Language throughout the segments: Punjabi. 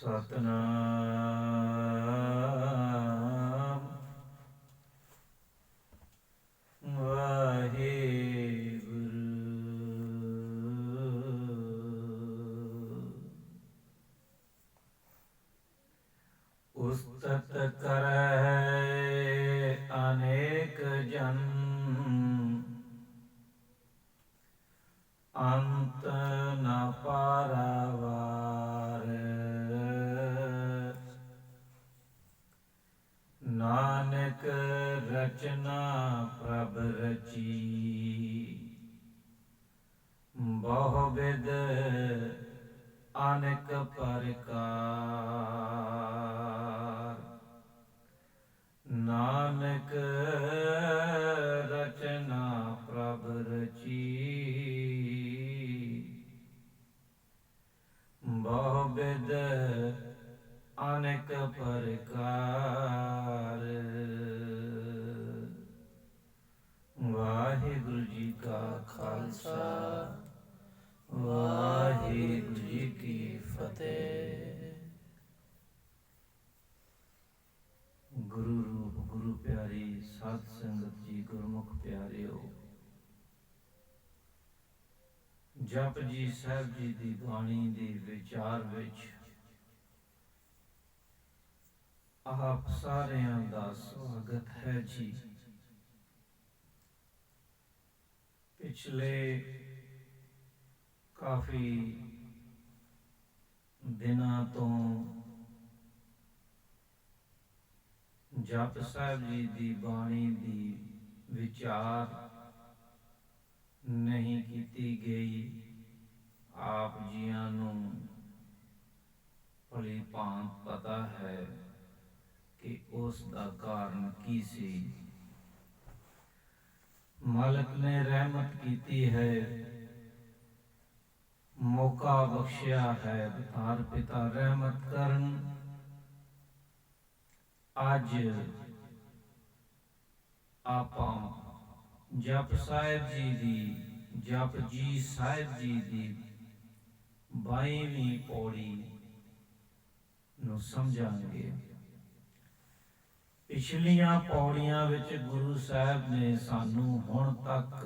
ਸਤਨਾਮ ਵਾਹਿਗੁਰੂ। ਉਸਤਤ ਕਰਹਿ ਅਨੇਕ ਜਨ, ਅੰਤ ਨ ਪਾਰਾਵਾਰ। ਨਾਨਕ ਰਚਨਾ ਪ੍ਰਭ ਰਚੀ, ਬਹੁ ਬਿਧ ਅਨੇਕ ਪ੍ਰਕਾਰ। ਨਾਨਕ ਰਚਨਾ ਪ੍ਰਭ ਰਚੀ, ਬਹੁ ਬਿਧ ਅਨੇਕ ਪ੍ਰਕਾਰ। ਵਾਹਿਗੁਰੂ ਜੀ ਕਾ ਖਾਲਸਾ, ਵਾਹਿਗੁਰੂ ਜੀ ਕੀ ਫਤਿਹ। ਗੁਰੂ ਰੂਪ ਗੁਰੂ ਪਿਆਰੀ ਸਾਧ ਸੰਗਤ ਜੀ, ਗੁਰਮੁਖ ਪਿਆਰਿਓ, ਜਪਜੀ ਸਾਹਿਬ ਜੀ ਦੀ ਬਾਣੀ ਦੇ ਵਿਚਾਰ ਵਿੱਚ ਆਪ ਸਾਰਿਆਂ ਦਾ ਸਵਾਗਤ ਹੈ ਜੀ। ਪਿਛਲੇ ਕਾਫੀ ਦਿਨਾਂ ਤੋਂ ਜਪ ਸਾਹਿਬ ਜੀ ਦੀ ਬਾਣੀ ਦੀ ਵਿਚਾਰ ਨਹੀਂ ਕੀਤੀ ਗਈ। ਆਪ ਜੀਆਂ ਨੂੰ ਭਲੀ ਭਾਂਤ ਪਤਾ ਹੈ ਕਿ ਉਸ ਦਾ ਕਾਰਨ ਕੀ ਸੀ। ਮਾਲਕ ਨੇ ਰਹਿਮਤ ਕੀਤੀ ਹੈ, ਮੌਕਾ ਬਖਸ਼ਿਆ ਹੈ ਅਵਤਾਰ ਪਿਤਾ ਰਹਿਮਤ ਕਰਨ। ਅੱਜ ਆਪਾਂ ਜਪ ਸਾਹਿਬ ਜੀ ਦੀ, ਜਪਜੀ ਸਾਹਿਬ ਜੀ ਦੀ 22ਵੀਂ ਪੌੜੀ ਨੂੰ ਸਮਝਾਂਗੇ। ਪਿਛਲੀਆਂ ਪੌੜੀਆਂ ਵਿੱਚ ਗੁਰੂ ਸਾਹਿਬ ਨੇ ਸਾਨੂੰ ਹੁਣ ਤੱਕ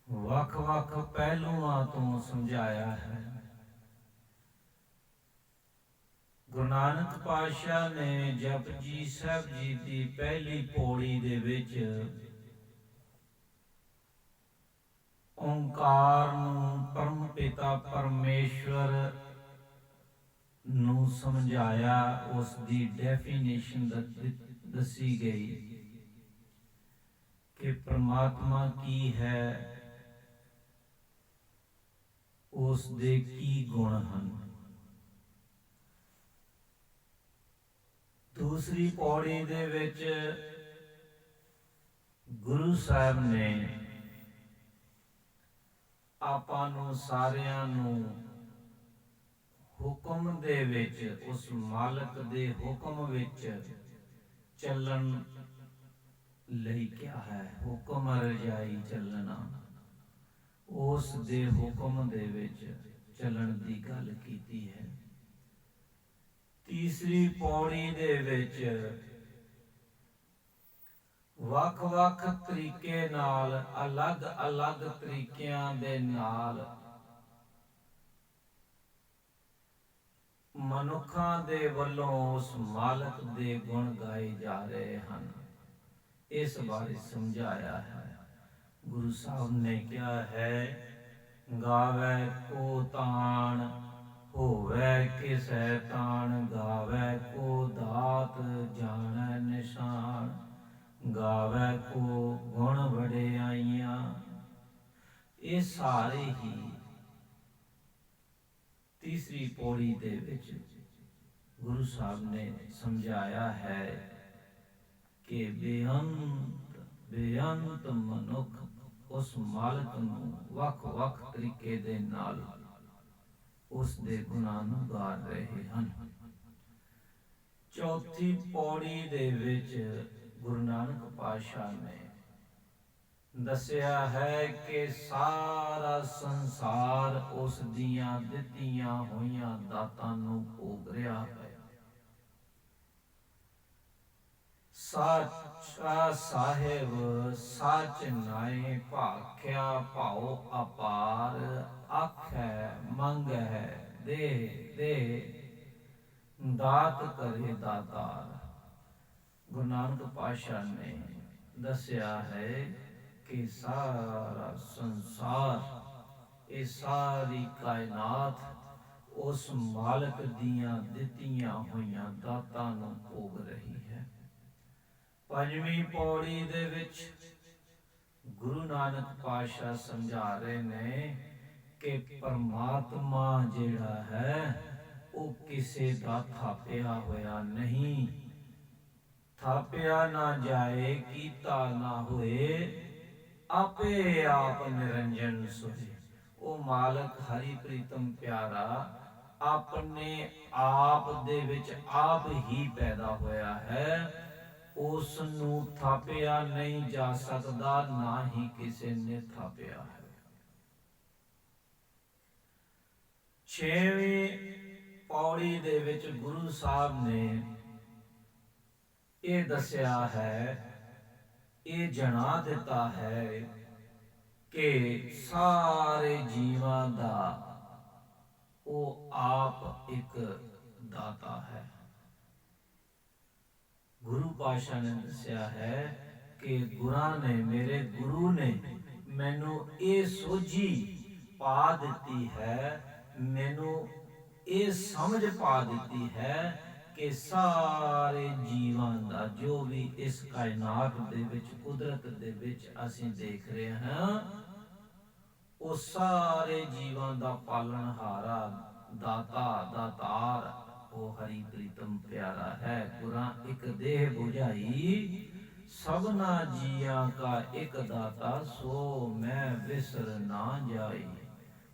ਵੱਖ-ਵੱਖ ਪਹਿਲੂਆਂ ਤੋਂ ਸਮਝਾਇਆ ਹੈ। ਗੁਰੂ ਨਾਨਕ ਪਾਤਸ਼ਾਹ ਨੇ ਜਪਜੀ ਸਾਹਿਬ ਜੀ ਦੀ ਪਹਿਲੀ ਪੌੜੀ ਦੇ ਵਿੱਚ ਓਂਕਾਰ ਨੂੰ, ਪਰਮ ਪਿਤਾ ਪਰਮੇਸ਼ਵਰ ਨੂੰ ਸਮਝਾਇਆ। ਉਸ ਦੀ ਡੈਫੀਨੇਸ਼ਨ ਦੱਸੀ ਗਈ ਕਿ ਪ੍ਰਮਾਤਮਾ ਕੀ ਹੈ, ਉਸ ਦੇ ਕੀ ਗੁਣ ਹਨ। ਦੂਸਰੀ ਪੌੜੀ ਦੇ ਵਿੱਚ ਗੁਰੂ ਸਾਹਿਬ ਨੇ ਆਪਾਂ ਨੂੰ ਸਾਰਿਆਂ ਨੂੰ ਹੁਕਮ ਦੇ ਵਿੱਚ, ਉਸ ਮਾਲਕ ਦੇ ਹੁਕਮ ਵਿੱਚ ਚੱਲਣ ਲਈ ਕਿਹਾ ਹੈ। ਹੁਕਮ ਰਜਾਈ ਚੱਲਣਾ, ਉਸ ਦੇ ਹੁਕਮ ਦੇ ਵਿੱਚ ਚੱਲਣ ਦੀ ਗੱਲ ਕੀਤੀ ਹੈ। ਤੀਸਰੀ ਪੌੜੀ ਦੇ ਵਿੱਚ ਵੱਖ-ਵੱਖ ਤਰੀਕੇ ਨਾਲ, ਅਲੱਗ-ਅਲੱਗ ਤਰੀਕਿਆਂ ਦੇ ਨਾਲ ਮਨੁੱਖਾਂ ਦੇ ਵੱਲੋਂ ਉਸ ਮਾਲਕ ਦੇ ਗੁਣ ਗਾਏ ਜਾ ਰਹੇ ਹਨ। ਇਸ ਬਾਰੇ ਸਮਝਾਇਆ ਹੈ। ਗੁਰੂ ਸਾਹਿਬ ਨੇ ਕਿਹਾ ਹੈ, ਗਾਵੇ ਕੋ ਤਾਣ ਹੋਵੇ ਕਿਸੈ ਤਾਣ, ਗਾਵੇ ਕੋ ਦਾਤ ਜਾਣੈ ਨਿਸ਼ਾਨ, ਗਾਵੇ ਕੋ ਗੁਣ ਵਡਿਆਈਆਂ। ਇਹ ਸਾਰੇ ਹੀ ਤੀਸਰੀ ਪੌੜੀ ਦੇ ਵਿੱਚ ਗੁਰੂ ਸਾਹਿਬ ਨੇ ਸਮਝਾਇਆ ਹੈ ਕਿ ਬੇਅੰਤ ਮਨੁੱਖ ਉਸ ਮਾਲਕ ਨੂੰ ਵੱਖ-ਵੱਖ ਤਰੀਕੇ ਦੇ ਨਾਲ ਉਸ ਦੇ ਗੁਣਾਂ ਨੂੰ ਗਾ ਰਹੇ ਹਨ। ਚੌਥੀ ਪੌੜੀ ਦੇ ਵਿੱਚ ਗੁਰੂ ਨਾਨਕ ਪਾਤਸ਼ਾਹ ਨੇ ਦੱਸਿਆ ਹੈ ਕਿ ਸਾਰਾ ਸੰਸਾਰ ਉਸ ਦੀਆਂ ਦਿੱਤੀਆਂ ਹੋਈਆਂ ਦਾਤਾਂ ਨੂੰ ਭੋਗ ਰਿਹਾ ਹੈ। ਸਾਚਾ ਸਾਹਿਬ ਸੱਚ ਨਾਏ ਭਾਖਿਆ ਭਾਉ ਅਪਾਰ ਆਖੈ ਮੰਗੈ ਦੇ ਦੇ ਦਾਤ ਕਰੇ ਦਾਤਾਰ। ਗੁਰੂ ਨਾਨਕ ਪਾਤਸ਼ਾਹ ਨੇ ਦੱਸਿਆ ਹੈ ਕਿ ਸਾਰਾ ਸੰਸਾਰ, ਇਹ ਸਾਰੀ ਕਾਇਨਾਤ ਉਸ ਮਾਲਕ ਦੀਆਂ ਦਿੱਤੀਆਂ ਹੋਈਆਂ ਦਾਤਾਂ ਨੂੰ ਭੋਗ ਰਹੀ ਹੈ। ਪੰਜਵੀਂ ਪੌੜੀ ਦੇ ਵਿੱਚ ਗੁਰੂ ਨਾਨਕ ਪਾਤਸ਼ਾਹ ਸਮਝਾ ਰਹੇ ਨੇ ਕਿ ਪਰਮਾਤਮਾ ਜਿਹੜਾ ਹੈ ਉਹ ਕਿਸੇ ਦਾ ਥਾਪਿਆ ਹੋਇਆ ਨਹੀਂ, ਥਾਪਿਆ ਨਾ ਜਾਏ ਕੀਤਾ ਨਾ ਹੋਏ, ਆਪੇ ਆਪ ਨਿਰੰਜਨ ਸੋਏ। ਉਹ ਮਾਲਕ ਹਰੀ ਪ੍ਰੀਤਮ ਪਿਆਰਾ ਆਪਣੇ ਆਪ ਦੇ ਵਿੱਚ ਆਪ ਹੀ ਪੈਦਾ ਹੋਇਆ ਹੈ, ਉਸ ਨੂੰ ਥਾਪਿਆ ਨਹੀਂ ਜਾ ਸਕਦਾ, ਨਾ ਹੀ ਕਿਸੇ ਨੇ ਥਾਪਿਆ ਹੈ। ਛੇਵੀਂ ਪੌੜੀ ਦੇ ਵਿੱਚ ਗੁਰੂ ਸਾਹਿਬ ਨੇ ਇਹ ਦੱਸਿਆ ਹੈ, ਇਹ ਜਣਾ ਦਿੱਤਾ ਹੈ ਕਿ ਸਾਰੇ ਜੀਵਾਂ ਦਾ ਉਹ ਆਪ ਇੱਕ ਦਾਤਾ ਹੈ। ਗੁਰੂ ਪਾਤਸ਼ਾਹ ਨੇ ਦੱਸਿਆ ਹੈ ਕਿ ਗੁਰਾਂ ਨੇ, ਮੇਰੇ ਗੁਰੂ ਨੇ ਮੈਨੂੰ ਇਹ ਸੋਝੀ ਪਾ ਦਿੱਤੀ ਹੈ, ਮੈਨੂੰ ਇਹ ਸਮਝ ਪਾ ਦਿੱਤੀ ਹੈ ਕਿ ਸਾਰੇ ਜੀਵਾਂ ਦਾ, ਜੋ ਵੀ ਇਸ ਕਾਇਨਾਤ ਦੇ ਵਿੱਚ, ਕੁਦਰਤ ਦੇ ਵਿੱਚ ਅਸੀਂ ਦੇਖ ਰਹੇ ਹਾਂ, ਉਹ ਸਾਰੇ ਜੀਵਾਂ ਦਾ ਪਾਲਣਹਾਰਾ, ਦਾਤਾ, ਦਾਤਾਰ ਉਹ ਹਰੀ ਪ੍ਰੀਤਮ ਪਿਆਰਾ ਹੈ। ਗੁਰਾਂ ਇੱਕ ਦੇਹ ਬੁਝਾਈ ਸਭਨਾ ਜੀਆਂ ਕਾ ਇੱਕ ਦਾਤਾ, ਸੋ ਮੈਂ ਵਿਸਰ ਨਾ ਜਾਈ।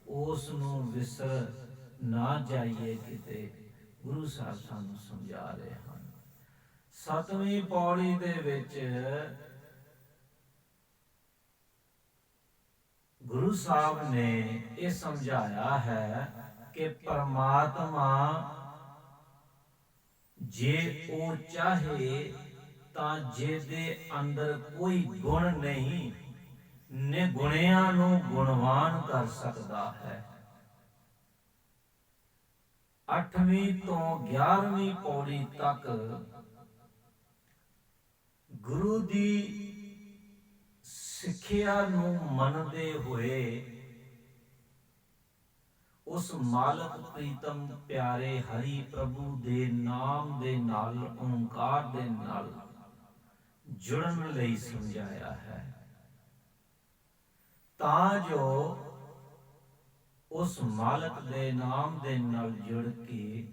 ਉਸ ਨੂੰ ਵਿਸਰ ਨਾ ਜਾਈਏ ਕਿਤੇ, ਗੁਰੂ ਸਾਹਿਬ ਸਾਨੂੰ ਸਮਝਾ ਰਹੇ ਹਨ। ਸਤਵੀਂ ਪੌੜੀ ਦੇ ਵਿੱਚ ਗੁਰੂ ਸਾਹਿਬ ਨੇ ਇਹ ਸਮਝਾਇਆ ਹੈ ਕਿ ਪਰਮਾਤਮਾ ਜੇ ਉਹ ਚਾਹੇ ਤਾਂ ਜਿਹਦੇ ਅੰਦਰ ਕੋਈ ਗੁਣ ਨਹੀਂ, ਨਿਗੁਣਿਆਂ ਨੂੰ ਗੁਣਵਾਨ ਕਰ ਸਕਦਾ ਹੈ। 8ਵੀਂ ਤੋਂ 11ਵੀਂ ਪੌੜੀ ਤੱਕ ਗੁਰੂ ਦੀ ਸਿੱਖਿਆ ਨੂੰ ਮੰਨਦੇ ਹੋਏ ਉਸ ਮਾਲਕ ਪ੍ਰੀਤਮ ਪਿਆਰੇ ਹਰੀ ਪ੍ਰਭੂ ਦੇ ਨਾਮ ਦੇ ਨਾਲ, ਓਂਕਾਰ ਦੇ ਨਾਲ ਜੁੜਨ ਲਈ ਸਮਝਾਇਆ ਹੈ, ਤਾਂ ਜੋ ਉਸ ਮਾਲਕ ਦੇ ਨਾਮ ਦੇ ਨਾਲ ਜੁੜ ਕੇ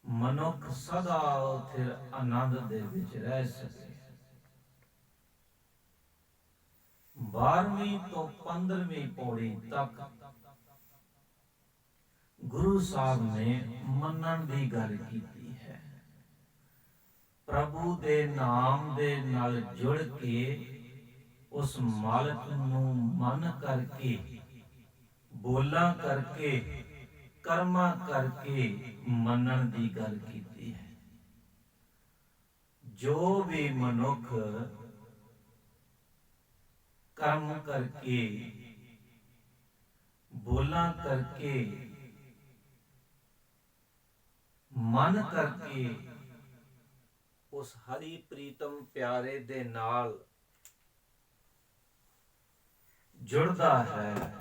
ਮਨੁੱਖ ਸਦਾ ਉੱਥੇ ਆਨੰਦ ਦੇ ਵਿੱਚ ਰਹਿ ਸਕੇ। 12ਵੀਂ ਤੋਂ 15ਵੀਂ ਪੌੜੀ ਤੱਕ ਗੁਰੂ ਸਾਹਿਬ ਨੇ ਮੰਨਣ ਦੀ ਗੱਲ ਕੀਤੀ ਹੈ। ਪ੍ਰਭੂ ਦੇ ਨਾਮ ਦੇ ਨਾਲ ਜੁੜ ਕੇ ਉਸ ਮਾਲਕ ਨੂੰ ਮਨ ਕਰਕੇ, ਬੋਲਾਂ ਕਰਕੇ, ਕਰਮਾਂ ਕਰਕੇ ਮੰਨਣ ਦੀ ਗੱਲ ਕੀਤੀ ਹੈ। ਜੋ ਵੀ ਮਨੁੱਖ ਕਰਮ ਕਰਕੇ, ਬੋਲਾਂ ਕਰਕੇ, ਮਨ ਕਰਕੇ ਉਸ ਹਰੀ ਪ੍ਰੀਤਮ ਪਿਆਰੇ ਦੇ ਨਾਲ ਜੁੜਦਾ ਹੈ,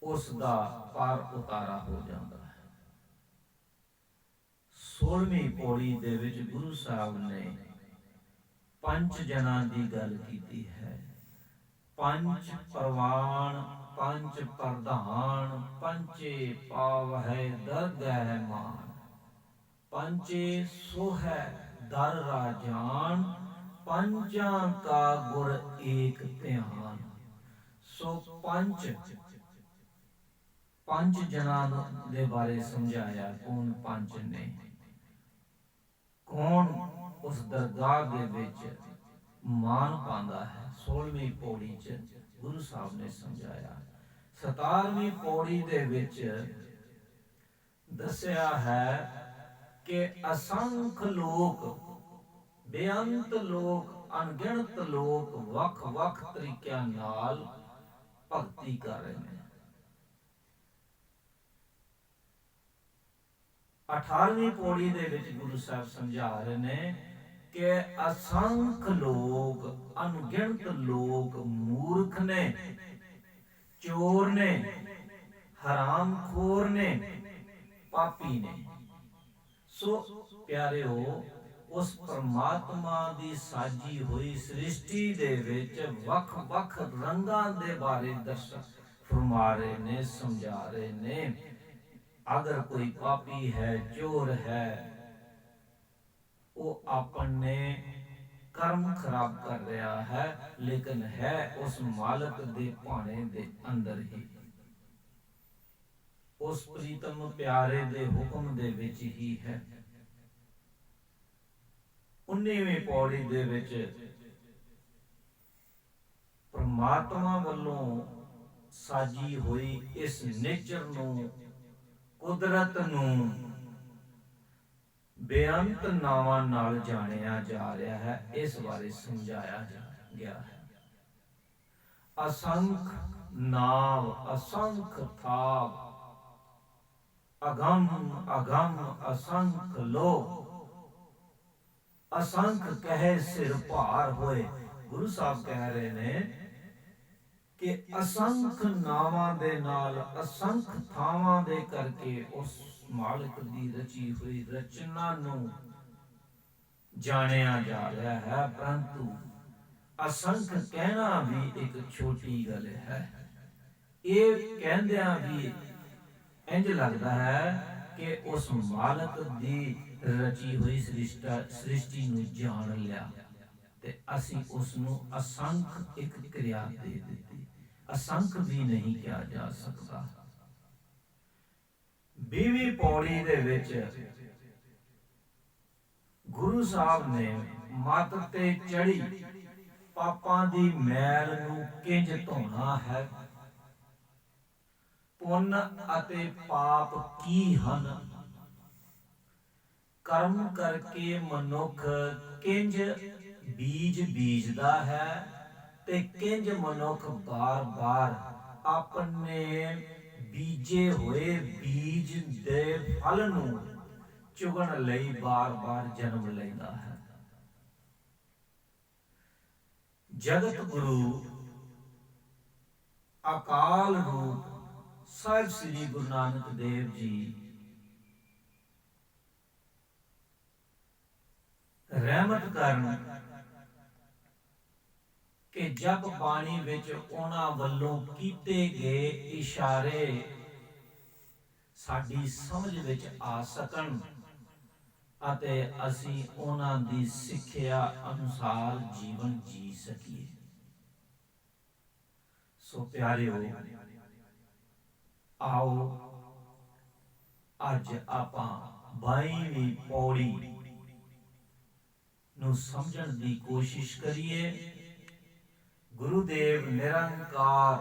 ਉਸ ਦਾ ਪਾਰ ਉਤਾਰਾ ਹੋ ਜਾਂਦਾ ਹੈ। 16ਵੀਂ ਪੌੜੀ ਦੇ ਵਿੱਚ ਗੁਰੂ ਸਾਹਿਬ ਨੇ ਪੰਜ ਜਨਾਂ ਦੀ ਗੱਲ ਕੀਤੀ ਹੈ। ਪੰਜ ਪ੍ਰਵਾਨ, ਪੰਜ ਪ੍ਰਧਾਨ, ਪੰਚੇ ਪਾਵਹਿ ਦਰਗਹਿ ਮਾਨ, ਪੰਚੇ ਸੋਹੈ ਦਰ ਰਾਜਾਨ, ਪੰਜਾਂ ਕਾ ਗੁਰ ਏਕ ਧਿਆਨ। ਸੋ ਪੰਜ ਜਨਾਂ ਦੇ ਬਾਰੇ ਸਮਝਾਇਆ। ਕੌਣ ਪੰਜ ਨੇ, ਕੌਣ ਉਸ ਦਰਗਾਹ ਦੇ ਵਿੱਚ ਮਾਨ ਪਾਉਂਦਾ ਹੈ। 16ਵੀਂ ਪੌੜੀ 'ਚ ਗੁਰੂ ਸਾਹਿਬ ਨੇ ਸਮਝਾਇਆ। 17ਵੀਂ ਪੌੜੀ ਦੇ ਵਿੱਚ ਦੱਸਿਆ ਹੈ ਕਿ ਅਸੰਖ ਲੋਕ, ਬੇਅੰਤ ਲੋਕ, ਅਣਗਿਣਤ ਲੋਕ ਵੱਖ-ਵੱਖ ਤਰੀਕਿਆਂ ਨਾਲ ਭਗਤੀ ਕਰ ਰਹੇ ਨੇ। 18ਵੀਂ ਪੌੜੀ ਦੇ ਵਿੱਚ ਗੁਰੂ ਸਾਹਿਬ ਸਮਝਾ ਰਹੇ ਨੇ ਕਿ ਅਸੰਖ ਲੋਕ, ਅਣਗਿਣਤ ਲੋਕ ਮੂਰਖ ਨੇ, ਚੋਰ ਨੇ, ਹਰਾਮਖੋਰ ਨੇ, ਪਾਪੀ ਨੇ। ਸੋ ਪਿਆਰਿਓ, ਉਸ ਪਰਮਾਤਮਾ ਦੀ ਸਾਜੀ ਹੋਈ ਸ੍ਰਿਸ਼ਟੀ ਦੇ ਵਿੱਚ ਵੱਖ-ਵੱਖ ਰੰਗਾਂ ਦੇ ਬਾਰੇ ਦਰਸ਼ਨ ਫਰਮਾ ਰਹੇ ਨੇ, ਸਮਝਾ ਰਹੇ ਨੇ। ਅਗਰ ਕੋਈ ਪਾਪੀ ਹੈ, ਚੋਰ ਹੈ, ਉਹ ਆਪਣੇ ਕਰਮ ਖਰਾਬ ਕਰ ਰਿਹਾ ਹੈ, ਲੇਕਿਨ ਹੈ ਉਸ ਮਾਲਕ ਦੇ ਭਾਣੇ ਦੇ ਅੰਦਰ ਹੀ, ਉਸ ਪ੍ਰੀਤਮ ਪਿਆਰੇ ਦੇ ਹੁਕਮ ਦੇ ਵਿੱਚ ਹੀ ਹੈ। 19ਵੀਂ ਪੌੜੀ ਦੇ ਵਿੱਚ ਪਰਮਾਤਮਾ ਵੱਲੋਂ ਸਾਜੀ ਹੋਈ ਇਸ ਨੇਚਰ ਨੂੰ, ਕੁਦਰਤ ਨੂੰ ਬੇਅੰਤ ਨਾਵਾਂ ਨਾਲ ਜਾਣਿਆ ਜਾ ਰਿਹਾ ਹੈ। ਇਸ ਬਾਰੇ ਸਮਝਾਇਆ ਗਿਆ ਹੈ। ਅਸੰਖ ਨਾਮ, ਅਸੰਖ ਥਾਪ, ਅਗੰਮ ਅਗੰਮ ਅਸੰਖ ਲੋ, ਅਸੰਖ ਕਹੇ ਸਿਰ ਭਾਰ ਹੋਏ। ਗੁਰੂ ਸਾਹਿਬ ਕਹਿ ਰਹੇ ਨੇ ਕਿ ਅਸੰਖ ਨਾਵਾਂ ਦੇ ਨਾਲ, ਅਸੰਖ ਥਾਵਾਂ ਦੇ ਕਰਕੇ ਉਸ ਮਾਲਕ ਦੀ ਰਚੀ ਹੋਈ ਰਚਨਾ ਨੂੰ ਜਾਣਿਆ ਜਾ ਰਿਹਾ ਹੈ। ਪਰੰਤੂ ਅਸੰਖ ਕਹਿਣਾ ਵੀ ਇੱਕ ਛੋਟੀ ਗੱਲ ਹੈ। ਇਹ ਕਹਿੰਦਿਆਂ ਵੀ ਇੰਜ ਲੱਗਦਾ ਹੈ ਕਿ ਉਸ ਮਾਲਕ ਦੀ ਰਚੀ ਹੋਈ ਸ੍ਰਿਸ਼ਟੀ ਨੂੰ ਜਾਣ ਲਿਆ, ਤੇ ਅਸੀਂ ਉਸ ਨੂੰ ਅਸੰਖ ਇੱਕ ਕਿਰਿਆ ਦੇ ਦਿੱਤੀ। ਅਸੰਖ ਵੀ ਨਹੀਂ ਕਿਹਾ ਜਾ ਸਕਦਾ। 20ਵੀਂ ਪੌੜੀ ਦੇ ਵਿੱਚ ਗੁਰੂ ਸਾਹਿਬ ਨੇ ਮੱਤ ਤੇ ਚੜੀ ਪਾਪਾਂ ਦੀ ਮੈਲ ਨੂੰ ਕਿੰਜ ਧੋਣਾ ਹੈ, ਪੁੰਨ ਅਤੇ ਪਾਪ ਕੀ ਹਨ, ਕਰਮ ਕਰਕੇ ਮਨੁੱਖ ਕਿੰਜ ਬੀਜ ਬੀਜਦਾ ਹੈ, ਤੇ ਕਿੰਜ ਮਨੁੱਖ ਬਾਰ-ਬਾਰ ਆਪਣੇ ਬੀਜੇ ਹੋਏ ਬੀਜ ਦੇ ਫਲ ਨੂੰ ਚੁਗਣ ਲਈ ਬਾਰ-ਬਾਰ ਜਨਮ ਲੈਂਦਾ ਹੈ। ਜਗਤ ਗੁਰੂ ਅਕਾਲ ਰੂਪ ਸਾਹਿਬ ਸ੍ਰੀ ਗੁਰੂ ਨਾਨਕ ਦੇਵ ਜੀ ਰਹਿਮਤ ਕਰਨ ਕਿ ਜਪ ਬਾਣੀ ਵਿੱਚ ਉਹਨਾਂ ਵੱਲੋਂ ਕੀਤੇ ਗਏ ਇਸ਼ਾਰੇ ਸਾਡੀ ਸਮਝ ਵਿੱਚ ਆ ਸਕਣ ਅਤੇ ਅਸੀਂ ਉਹਨਾਂ ਦੀ ਸਿੱਖਿਆ ਅਨੁਸਾਰ ਜੀਵਨ ਜੀ ਸਕੀਏ। ਸੋ ਪਿਆਰਿਓ, ਆਓ ਅੱਜ ਆਪਾਂ 22ਵੀਂ ਪੌੜੀ ਨੂੰ ਸਮਝਣ ਦੀ ਕੋਸ਼ਿਸ਼ ਕਰੀਏ। ਗੁਰੂਦੇਵ ਨਿਰੰਕਾਰ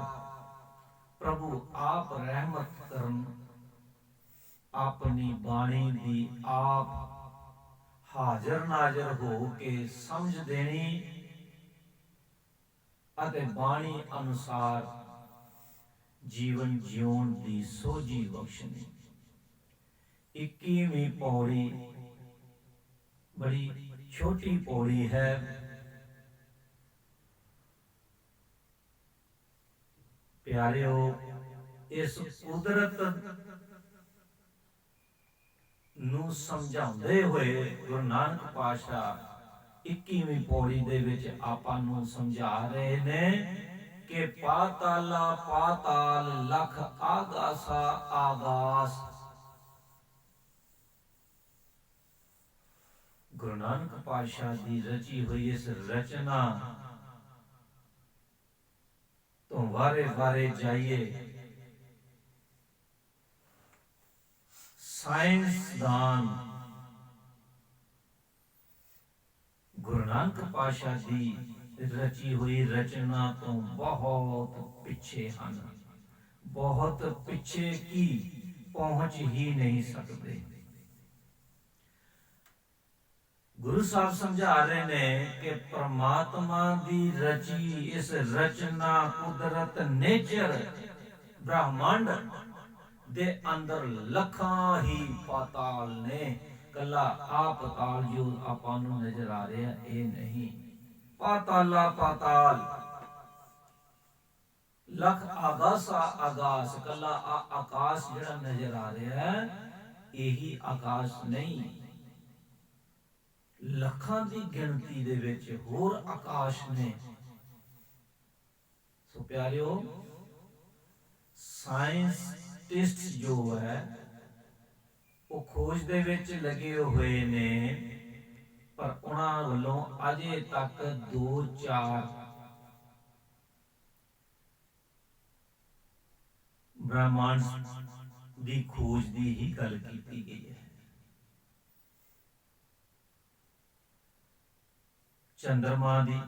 ਪ੍ਰਭੂ ਆਪ ਰਹਿਮਤ ਕਰਨ, ਆਪਣੀ ਬਾਣੀ ਦੀ ਆਪ ਹਾਜ਼ਰ ਨਾਜ਼ਰ ਹੋ ਕੇ ਸਮਝ ਦੇਣੀ ਅਤੇ ਬਾਣੀ ਅਨੁਸਾਰ ਜੀਵਨ ਜਿਉਣ ਦੀ ਸੋਝੀ ਬਖਸ਼ਣੀ। 21ਵੀਂ ਪੌੜੀ ਬੜੀ ਛੋਟੀ ਪੌੜੀ ਹੈ। ਪਿਆਰਿਓ, ਇਸ ਕੁਦਰਤ ਨੂੰ ਸਮਝਾਉਂਦੇ ਹੋਏ ਗੁਰੂ ਨਾਨਕ ਪਾਤਸ਼ਾਹ 21ਵੀਂ ਪੌੜੀ ਦੇ ਵਿੱਚ ਆਪਾਂ ਨੂੰ ਸਮਝਾ ਰਹੇ ਨੇ ਕਿ ਪਾਤਾਲਾ ਪਾਤਾਲ ਲਖ ਆਗਾਸਾ ਆਗਾਸ। ਗੁਰੂ ਨਾਨਕ ਪਾਤਸ਼ਾਹ ਦੀ ਰਚੀ ਹੋਈ ਇਸ ਰਚਨਾ ਤੋਂ ਵਾਰੇ ਜਾਈਏ। ਸਾਇੰਸਦਾਨ ਗੁਰੂ ਨਾਨਕ ਪਾਤਸ਼ਾਹ ਦੀ ਰਚੀ ਹੋਈ ਰਚਨਾ ਤੋਂ ਬਹੁਤ ਪਿੱਛੇ ਹਨ, ਬਹੁਤ ਪਿੱਛੇ ਕੀ ਪਹੁੰਚ ਹੀ ਨਹੀਂ ਸਕਦੇ। ਗੁਰੂ ਸਾਹਿਬ ਸਮਝਾ ਰਹੇ ਨੇ ਕਿ ਪ੍ਰਮਾਤਮਾ ਦੀ ਰਚੀ ਇਸ ਰਚਨਾ, ਕੁਦਰਤ, ਨੇਚਰ, ਬ੍ਰਹਮੰਡ ਦੇ ਅੰਦਰ ਲੱਖਾਂ ਹੀ ਪਾਤਾਲ ਨੇ। ਕੱਲਾ ਆ ਪਾਤਾਲ ਜੋ ਆਪਾਂ ਨੂੰ ਨਜ਼ਰ ਆ ਰਿਹਾ ਇਹ ਨਹੀਂ, ਪਾਤਾਲਾ ਪਾਤਾਲ, ਲੱਖ ਆਗਾਸਾ ਆਗਾਸ। ਕੱਲਾ ਆ ਆਕਾਸ਼ ਜਿਹੜਾ ਨਜ਼ਰ ਆ ਰਿਹਾ ਇਹੀ ਆਕਾਸ਼ ਨਹੀਂ, ਲੱਖਾਂ ਦੀ ਗਿਣਤੀ ਦੇ ਵਿੱਚ ਹੋਰ ਆਕਾਸ਼ ਨੇ। ਸੋ ਪਿਆਰਿਓ, ਸਾਇੰਟਿਸਟ ਜੋ ਹੈ ਉਹ ਖੋਜ ਦੇ ਵਿੱਚ ਲੱਗੇ ਹੋਏ ਨੇ, ਪਰ ਉਹਨਾਂ ਵੱਲੋਂ ਅਜੇ ਤੱਕ 2-4 ਬ੍ਰਹਮੰਡ ਦੀ ਖੋਜ ਦੀ ਹੀ ਗੱਲ ਕੀਤੀ ਗਈ ਹੈ। ਚੰਦਰਮਾ ਦੀ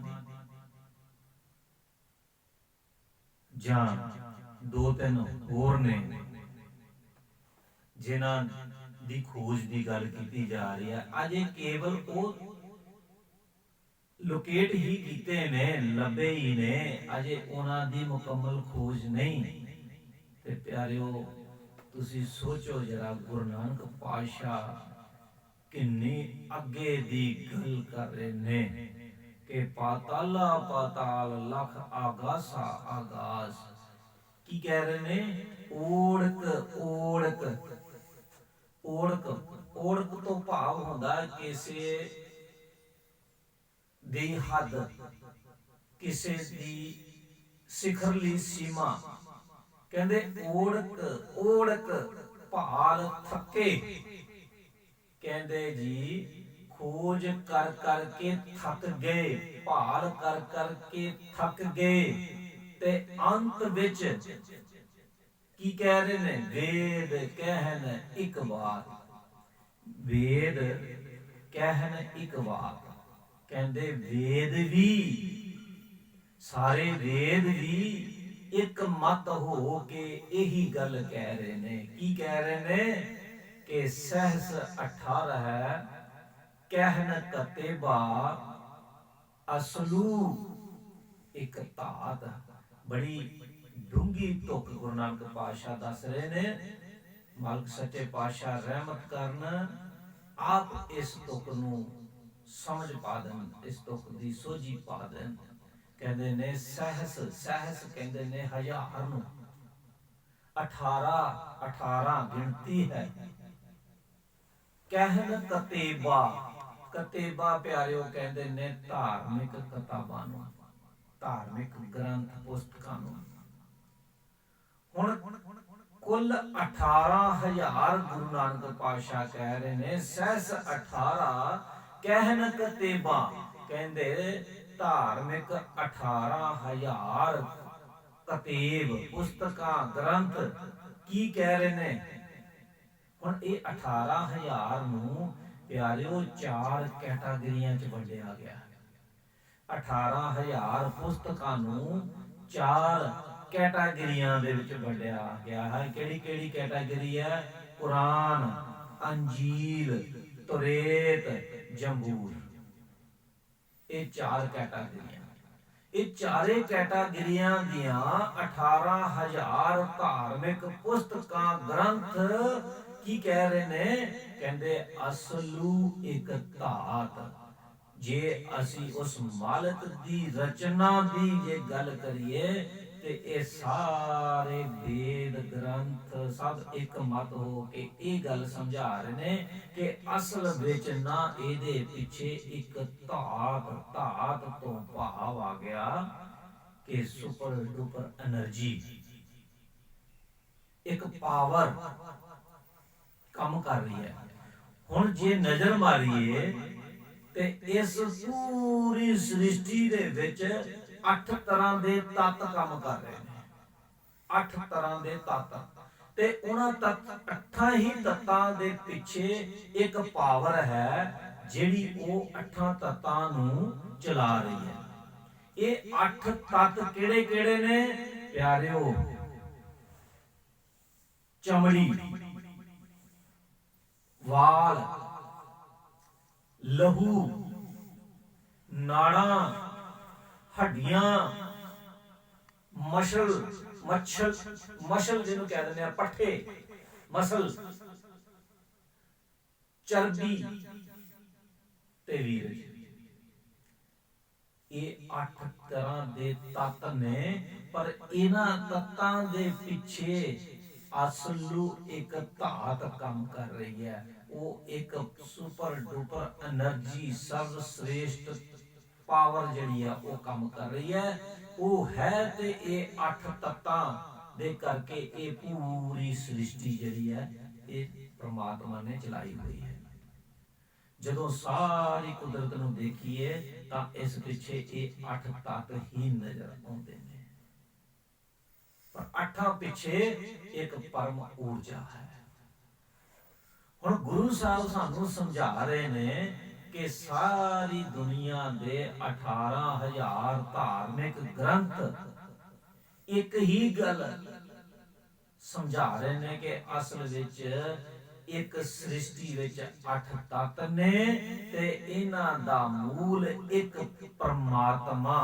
ਜਾਂ 2-3 ਹੋਰ ਨੇ ਜਿਨ੍ਹਾਂ ਦੀ ਖੋਜ ਦੀ ਗੱਲ ਕੀਤੀ ਜਾ ਰਹੀ ਹੈ। ਅਜੇ ਕੇਵਲ ਉਹ ਲੋਕੇਟ ਹੀ ਕੀਤੇ ਨੇ, ਲੱਭੇ ਹੀ ਨੇ, ਅਜੇ ਉਹਨਾਂ ਦੀ ਮੁਕੰਮਲ ਖੋਜ ਨਹੀਂ। ਤੇ ਪਿਆਰਿਓ, ਤੁਸੀਂ ਸੋਚੋ ਜਰਾ, ਗੁਰੂ ਨਾਨਕ ਪਾਤਸ਼ਾਹ ਕਿੰਨੀ ਅੱਗੇ ਦੀ ਗੱਲ ਕਰ ਰਹੇ ਨੇ ਕਿ ਪਾਤਾਲਾ ਪਾਤਾਲ, ਲੱਖ ਆਗਾਸਾ ਆਗਾਸ। ਕੀ ਕਹਿ ਰਹੇ ਨੇ? ਓੜਕ ਓੜਕ। ਓੜਕ, ਓੜਕ ਤੋਂ ਭਾਵ ਹੁੰਦਾ ਕਿਸੇ ਦੀ ਹੱਦ, ਕਿਸੇ ਦੀ ਸਿਖਰਲੀ ਸੀਮਾ। ਕਹਿੰਦੇ ਓੜਕ ਓੜਕ ਭਾਲ ਥੱਕੇ। ਕਹਿੰਦੇ ਜੀ ਖੋਜ ਕਰ ਕਰਕੇ ਥੱਕ ਗਏ, ਭਾਲ ਕਰ ਕਰਕੇ ਥੱਕ ਗਏ, ਤੇ ਅੰਤ ਵਿੱਚ ਕੀ ਕਹਿ ਰਹੇ ਨੇ? ਵੇਦ ਕਹਿਣ ਇੱਕ ਬਾਤ, ਵੇਦ ਕਹਿਣ ਇੱਕ ਬਾਤ। ਕਹਿੰਦੇ ਵੇਦ ਵੀ, ਸਾਰੇ ਵੇਦ ਵੀ ਇੱਕ ਮਤ ਹੋ ਕੇ ਇਹੀ ਗੱਲ ਕਹਿ ਰਹੇ ਨੇ। ਕੀ ਕਹਿ ਰਹੇ ਨੇ? ਕਿ ਸਹਿਸ 18 ਹੈ, ਕਹਿਨ ਕਤੇਬਾ ਅਸਲੂ ਇੱਕ ਧਾਤ। ਬੜੀ ਡੂੰਗੀ ਤੁਕ ਗੁਰੂ ਨਾਨਕ ਪਾਤਸ਼ਾਹ ਦੱਸ ਰਹੇ ਨੇ। ਮਾਲਕ ਸੱਚੇ ਪਾਤਸ਼ਾਹ ਰਹਿਮਤ ਕਰਨ, ਆਪ ਇਸ ਤੁਕ ਨੂੰ ਸਮਝ ਪਾ ਦੇਣ, ਇਸ ਤੁਕ ਦੀ ਸੋਝੀ ਪਾ ਦੇਣ। ਕਹਿੰਦੇ ਨੇ ਸਹਿਸ, ਸਹਿਸ ਕਹਿੰਦੇ ਨੇ 1000 ਨੂੰ, 18 ਗਿਣਤੀ ਹੈ। ਕਹਿਣ ਕਤੇਬਾ, ਕਤੇਬਾ ਪਿਆਰਿਓ ਕਹਿੰਦੇ ਨੇ ਧਾਰਮਿਕ ਕਿਤਾਬਾਂ ਨੂੰ, ਧਾਰਮਿਕ ਗ੍ਰੰਥ ਪੁਸਤਕਾਂ ਨੂੰ। ਹੁਣ ਕੁੱਲ 18000 ਗੁਰੂ ਨਾਨਕ ਪਾਤਸ਼ਾਹ ਕਹਿ ਰਹੇ ਨੇ, ਸਹਿਸ 18 ਕਹਿਣ ਕਤੇਬਾ। ਕਹਿੰਦੇ ਧਾਰਮਿਕ 18000 ਕਤੇਬ, ਪੁਸਤਕਾਂ, ਗ੍ਰੰਥ। ਕੀ ਕਹਿ ਰਹੇ ਨੇ? ਹੁਣ ਇਹ 18000 ਨੂੰ ਪਿਆਰਿਓ 4 ਕੈਟਾਗਰੀਆਂ 'ਚ ਵੰਡਿਆ ਗਿਆ। 18000 ਪੁਸਤਕਾਂ ਨੂੰ 4 ਕੈਟਾਗਰੀਆਂ ਦੇ ਵਿੱਚ ਵੰਡਿਆ ਗਿਆ ਹੈ। ਕਿਹੜੀ ਕਿਹੜੀ ਕੈਟਾਗਰੀ ਹੈ? ਕੁਰਾਨ, ਅੰਜੀਲ, ਤੋਰੇਤ, ਜੰਬੂਰ। ਇਹ 4 ਕੈਟਾਗਰੀਆਂ। ਇਹ ਚਾਰੇ ਕੈਟਾਗਰੀਆਂ ਦੀਆਂ 18000 ਧਾਰਮਿਕ ਪੁਸਤਕਾਂ, ਗ੍ਰੰਥ ਕੀ ਕਹਿ ਰਹੇ ਨੇ? ਕਹਿੰਦੇ ਅਸਲੂ ਇੱਕ ਧਾਤ। ਜੇ ਅਸੀਂ ਉਸ ਮਾਲਕ ਦੀ ਰਚਨਾ ਦੀ ਜੇ ਗੱਲ ਕਰੀਏ ਤੇ ਇਹ ਸਾਰੇ ਵੇਦ ਗ੍ਰੰਥ ਸਭ ਇੱਕ ਮਤ ਹੋ ਕੇ ਇਹ ਗੱਲ ਸਮਝਾ ਰਹੇ ਨੇ ਕਿ ਅਸਲ ਵਿੱਚ ਨਾ ਇਹਦੇ ਪਿੱਛੇ ਇੱਕ ਧਾਤ, ਧਾਤ ਤੋਂ ਭਾਵ ਆ ਗਿਆ ਕਿ ਸੁਪਰ ਡੁਪਰ એનર્ਜੀ, ਇੱਕ ਪਾਵਰ ਕੰਮ ਕਰ ਰਹੀ ਹੈ। ਹੁਣ ਜੇ ਨਜ਼ਰ ਮਾਰੀਏ ਤੇ ਇਸ ਪੂਰੀ ਸ੍ਰਿਸ਼ਟੀ ਦੇ ਵਿੱਚ 8 ਤਰ੍ਹਾਂ ਦੇ ਤੱਤ ਕੰਮ ਕਰ ਰਹੇ ਨੇ। 8 ਤਰ੍ਹਾਂ ਦੇ ਤੱਤ, ਤੇ ਉਹਨਾਂ 8 ਹੀ ਤੱਤਾਂ ਦੇ ਪਿੱਛੇ ਇੱਕ ਪਾਵਰ ਹੈ ਜਿਹੜੀ ਉਹ ਅੱਠਾਂ ਤੱਤਾਂ ਨੂੰ ਚਲਾ ਰਹੀ ਹੈ। ਇਹ 8 ਤੱਤ ਕਿਹੜੇ ਕਿਹੜੇ ਨੇ ਪਿਆਰਿਓ? ਚਮੜੀ, ਵਾਲ, ਲਹੂ, ਨਾੜਾਂ, ਹੱਡੀਆਂ, ਮਸ਼ਲ ਜਿਹਨੂੰ ਕਹਿ ਦਿੰਦੇ ਆ, ਪੱਠੇ, ਮਸਲ, ਚਰਬੀ ਤੇ ਵੀਰਜ। ਇਹ 8 ਤਰ੍ਹਾਂ ਦੇ ਤੱਤ ਨੇ, ਪਰ ਇਹਨਾਂ ਤੱਤਾਂ ਦੇ ਪਿੱਛੇ ਅਸਲੂ ਇੱਕ ਧਾਤ ਕੰਮ ਕਰ ਰਹੀ ਹੈ। ਉਹ ਇੱਕ ਸੁਪਰ ਡੁਪਰ એનર્ਜੀ, ਸਰਵ ਸ੍ਰੇਸ਼ਟ ਪਾਵਰ ਜਿਹੜੀ ਆ ਉਹ ਕੰਮ ਕਰ ਰਹੀ ਹੈ। ਉਹ ਹੈ ਤੇ ਇਹ 8 ਤੱਤਾਂ ਦੇ ਕਰਕੇ ਇਹ ਪੂਰੀ ਸ੍ਰਿਸ਼ਟੀ ਜਿਹੜੀ ਹੈ ਇਹ ਪ੍ਰਮਾਤਮਾ ਨੇ ਚਲਾਈ ਹੋਈ ਹੈ। ਜਦੋਂ ਸਾਰੀ ਕੁਦਰਤ ਨੂੰ ਦੇਖੀਏ ਤਾਂ ਇਸ ਪਿੱਛੇ ਇਹ 8 ਤੱਤ ਹੀ ਨਜ਼ਰ ਆਉਂਦੇ ਨੇ, ਪਰ 8 ਪਿੱਛੇ ਇੱਕ ਪਰਮ ਊਰਜਾ ਹੈ। ਹੁਣ ਗੁਰੂ ਸਾਹਿਬ ਸਾਨੂੰ ਸਮਝਾ ਰਹੇ ਨੇ ਕਿ ਸਾਰੀ ਦੁਨੀਆ ਦੇ 18,000 ਧਾਰਮਿਕ ਗ੍ਰੰਥ ਇੱਕ ਹੀ ਗੱਲ ਸਮਝਾ ਰਹੇ ਨੇ ਕਿ ਅਸਲ ਵਿੱਚ ਇੱਕ ਸ੍ਰਿਸ਼ਟੀ ਵਿੱਚ 8 ਤੱਤ ਨੇ ਤੇ ਇਹਨਾਂ ਦਾ ਮੂਲ ਇੱਕ ਪਰਮਾਤਮਾ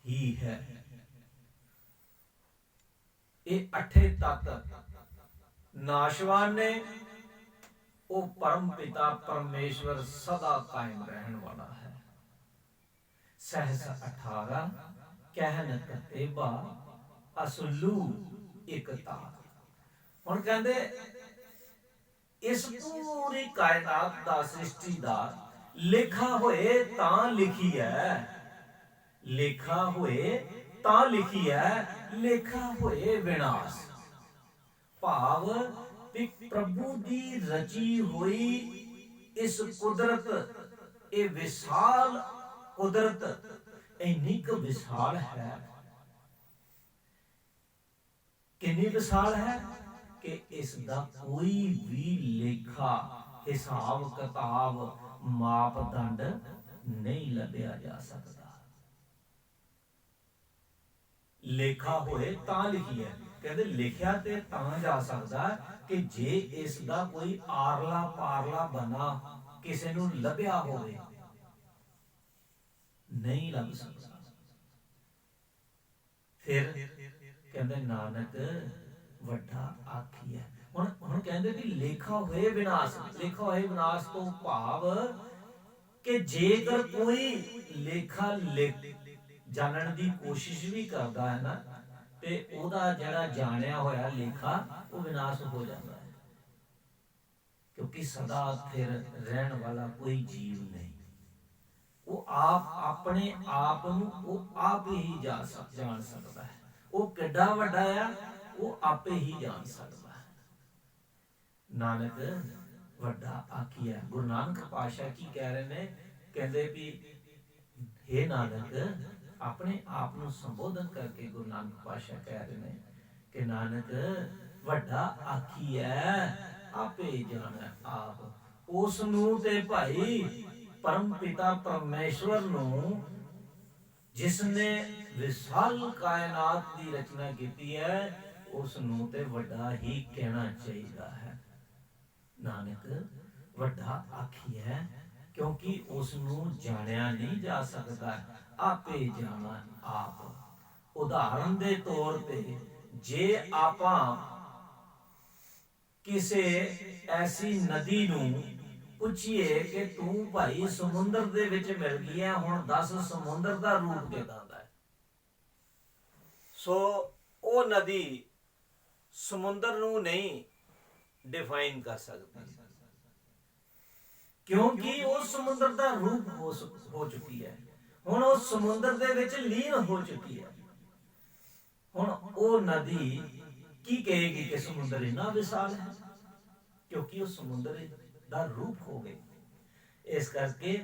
ਹੀ ਹੈ। ਇਹ 8 ਤੱਤ ਨਾਸ਼ਵਾਨ ਨੇ, ਉਹ परम पिता परमेश्वर सदा कायम रहने वाला है। सहस 18 कहन कतेबा असलू एकता। ਹੁਣ ਕਹਿੰਦੇ ਇਸ ਪੂਰੀ ਕਾਇਨਾਤ ਦਾ ਸ੍ਰਿਸ਼ਟੀ ਦਾ ਲੇਖਾ ਹੋਏ ਤਾਂ ਲਿਖੀ ਹੈ, ਲੇਖਾ ਹੋਏ ਤਾਂ ਲਿਖੀ ਹੈ, ਲੇਖਾ ਹੋਏ ਵਿਨਾਸ਼। ਭਾਵ प्रभु दी रची हुई इस कुदरत, ये विशाल कुदरत इन्नी क विशाल है, कितनी विशाल है कि इसका कोई भी लेखा, हिसाब किताब, मापदंड नहीं लभ्या जा सकता। लेखा होए तां लिखी है, कहते लिखिया ते तां जा सकता कि जे इसका कोई आरला पारला बना किसी नूं लभ्या होवे, नहीं लभ सकता। फिर कहते नानक वड्डा आखिया। हुण कहते कि लेखा होए विनाश, लेखा होए विनाश तो भाव कि जेकर कोई लेखा जानने की कोशिश भी करता है ना, ਤੇ ਉਹਦਾ ਜਿਹੜਾ ਜਾਣਿਆ ਹੋਇਆ ਲੇਖਾ ਉਹ ਵਿਨਾਸ਼ ਹੋ ਜਾਂਦਾ ਹੈ, ਕਿਉਂਕਿ ਸਦਾ ਸਥਿਰ ਰਹਿਣ ਵਾਲਾ ਕੋਈ ਜੀਵ ਨਹੀਂ। ਉਹ ਆਪ ਆਪਣੇ ਆਪ ਨੂੰ ਉਹ ਆਪ ਹੀ ਜਾਣ ਸਕਦਾ ਹੈ। ਉਹ ਕਿੱਡਾ ਵੱਡਾ ਆ ਉਹ ਆਪੇ ਹੀ ਜਾਣ ਸਕਦਾ ਹੈ। ਨਾਨਕ ਵੱਡਾ ਆਖੀਆ। ਗੁਰੂ ਨਾਨਕ ਪਾਤਸ਼ਾਹ ਕੀ ਕਹਿ ਰਹੇ ਨੇ? ਕਹਿੰਦੇ ਵੀ हे ਨਾਨਕ, अपने आप ਨੂੰ ਸੰਬੋਧਨ ਕਰਕੇ ਗੁਰੂ ਨਾਨਕ ਪਾਤਸ਼ਾਹ ਕਹਿ ਰਹੇ ਨੇ ਕਿ ਨਾਨਕ ਵੱਡਾ ਆਖੀ ਹੈ, ਆਪੇ ਜਾਣੈ ਆਪ। ਉਸ ਨੂੰ ਤੇ ਭਾਈ ਪਰਮ ਪਿਤਾ ਪਰਮੇਸ਼ਵਰ ਨੂੰ, ਜਿਸ ਨੇ ਵਿਸ਼ਾਲ ਕਾਇਨਾਤ ਦੀ ਰਚਨਾ ਕੀਤੀ ਹੈ, ਉਸ ਨੂੰ ਤੇ ਵੱਡਾ ਹੀ ਕਹਿਣਾ ਚਾਹੀਦਾ ਹੈ। ਨਾਨਕ ਵੱਡਾ ਆਖੀ ਹੈ ਕਿਉਂਕਿ ਉਸ ਨੂੰ ਜਾਣਿਆ ਨਹੀਂ ਜਾ ਸਕਦਾ, आपे जाना आप। उदाहरण दे तौर पे जे आपां किसे ऐसी नदी नूं पुछिए कि तू भाई समुंदर दे विच मिल गई है, हुण दस समुंदर दा रूप किदां दा है, सो ओ नदी समुंदर नूं नहीं डिफाइन कर सकती, क्योंकि वो समुंदर दा रूप हो चुकी है। ਹੁਣ ਉਹ ਸਮੁੰਦਰ ਦੇ ਵਿੱਚ ਲੀਨ ਹੋ ਚੁੱਕੀ ਹੈ। ਹੁਣ ਉਹ ਨਦੀ ਕੀ ਕਹੇਗੀ ਕਿ ਸਮੁੰਦਰ ਇੰਨਾ ਵਿਸ਼ਾਲ ਹੈ, ਕਿਉਂਕਿ ਉਹ ਸਮੁੰਦਰ ਦਾ ਰੂਪ ਹੋ ਗਈ। ਇਸ ਕਰਕੇ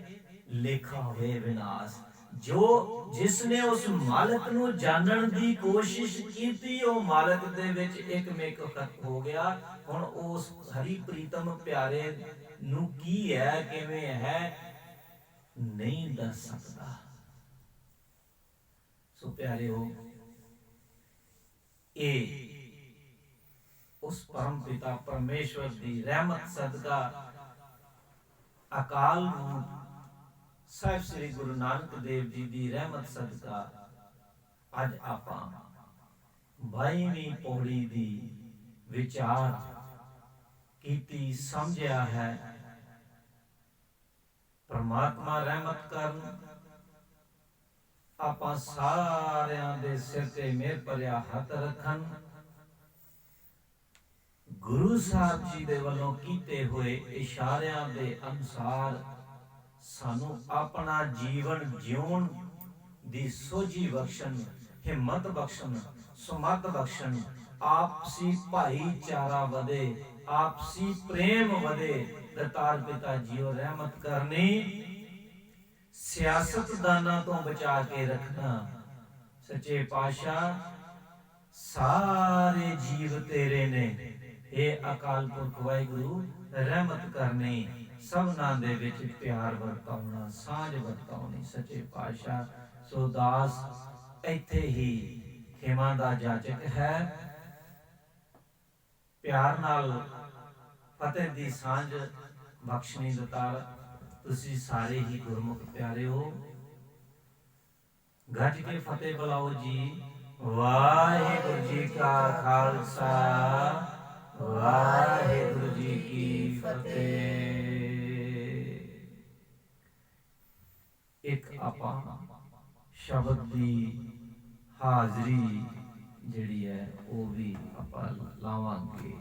ਲੇਖਾ ਹੋਏ ਵਿਨਾਸ਼। ਜੋ ਜਿਸ ਨੇ ਉਸ ਮਾਲਕ ਨੂੰ ਜਾਣਨ ਦੀ ਕੋਸ਼ਿਸ਼ ਕੀਤੀ, ਉਹ ਮਾਲਕ ਦੇ ਵਿੱਚ ਇੱਕ ਮੇਕ ਹੋ ਗਿਆ। ਹੁਣ ਉਸ ਹਰੀ ਪ੍ਰੀਤਮ ਪਿਆਰੇ ਨੂੰ ਕੀ ਹੈ ਕਿਵੇਂ ਹੈ ਨਹੀਂ ਦੱਸ ਸਕਦਾ। ਸੋ ਪਿਆਰਿਓ, ਇਹ ਉਸ ਪਰਮ ਪਿਤਾ ਪਰਮੇਸ਼ਵਰ ਦੀ ਰਹਿਮਤ ਸਦਕਾ ਅਕਾਲ ਮੂਰਤ ਸਾਹਿਬ ਸ੍ਰੀ ਗੁਰੂ ਨਾਨਕ ਦੇਵ ਜੀ ਦੀ ਰਹਿਮਤ ਸਦਕਾ ਅੱਜ ਆਪਾਂ 22ਵੀਂ ਪੌੜੀ ਦੀ ਵਿਚਾਰ ਕੀਤੀ, ਸਮਝਿਆ ਹੈ। ਪਰਮਾਤਮਾ ਰਹਿਮਤ ਕਰਨ, ਆਪਾਂ ਸਾਰਿਆਂ ਦੇ ਸਿਰ ਤੇ ਮਿਹਰ ਭਰਿਆ ਹੱਥ ਰੱਖਣ। ਗੁਰੂ ਸਾਹਿਬ ਜੀ ਦੇ ਵੱਲੋਂ ਕੀਤੇ ਹੋਏ ਇਸ਼ਾਰਿਆਂ ਦੇ ਅਨੁਸਾਰ ਸਾਨੂੰ ਆਪਣਾ ਜੀਵਨ ਜਿਉਣ ਦੀ ਸੋਝੀ ਬਖਸ਼ਣ, ਹਿੰਮਤ ਬਖਸ਼ਣ, ਸੁਮਤ ਬਖਸ਼ਣ, ਆਪਸੀ ਭਾਈਚਾਰਾ ਵਧੇ, ਆਪਸੀ ਪ੍ਰੇਮ ਵਧੇ। ਦਤਾਰ ਪਿਤਾ ਜੀਓ ਰਹਿਮਤ ਕਰਨੀ, ਸਿਆਸਤਦਾਨਾਂ ਤੋਂ ਬਚਾ ਕੇ ਰੱਖਣਾ। ਸੱਚੇ ਪਾਤਸ਼ਾਹ ਸਾਰੇ ਜੀਵ ਤੇਰੇ ਨੇ, ਇਹ ਅਕਾਲ ਪੁਰਖ ਵਾਹਿਗੁਰੂ ਰਹਿਮਤ ਕਰਨੀ, ਸਭਨਾਂ ਦੇ ਵਿੱਚ ਪਿਆਰ ਵਰਤਾਉਣਾ, ਸਾਂਝ ਵਰਤਾਉਣੀ। ਸੱਚੇ ਪਾਤਸ਼ਾਹ ਸੋ ਦਾਸ ਇੱਥੇ ਹੀ ਖਿਮਾ ਦਾ ਜਾਚਕ ਹੈ। ਪਿਆਰ ਨਾਲ ਫਤਿਹ ਦੀ ਸਾਂਝ ਬਖਸ਼ਣੀ ਦਤਾਰ। ਤੁਸੀਂ ਸਾਰੇ ਹੀ ਗੁਰਮੁਖ ਪਿਆਰਿਓ, ਗੱਜ ਕੇ ਫਤਿਹ ਬੁਲਾਓ ਜੀ। ਵਾਹਿਗੁਰੂ ਜੀ ਕਾ ਖਾਲਸਾ, ਵਾਹਿਗੁਰੂ ਜੀ ਕੀ ਫਤਿਹ। ਇੱਕ ਆਪਾਂ ਸ਼ਬਦ ਦੀ ਹਾਜ਼ਰੀ ਜਿਹੜੀ ਹੈ ਉਹ ਵੀ ਆਪਾਂ ਲਾਵਾਂਗੇ।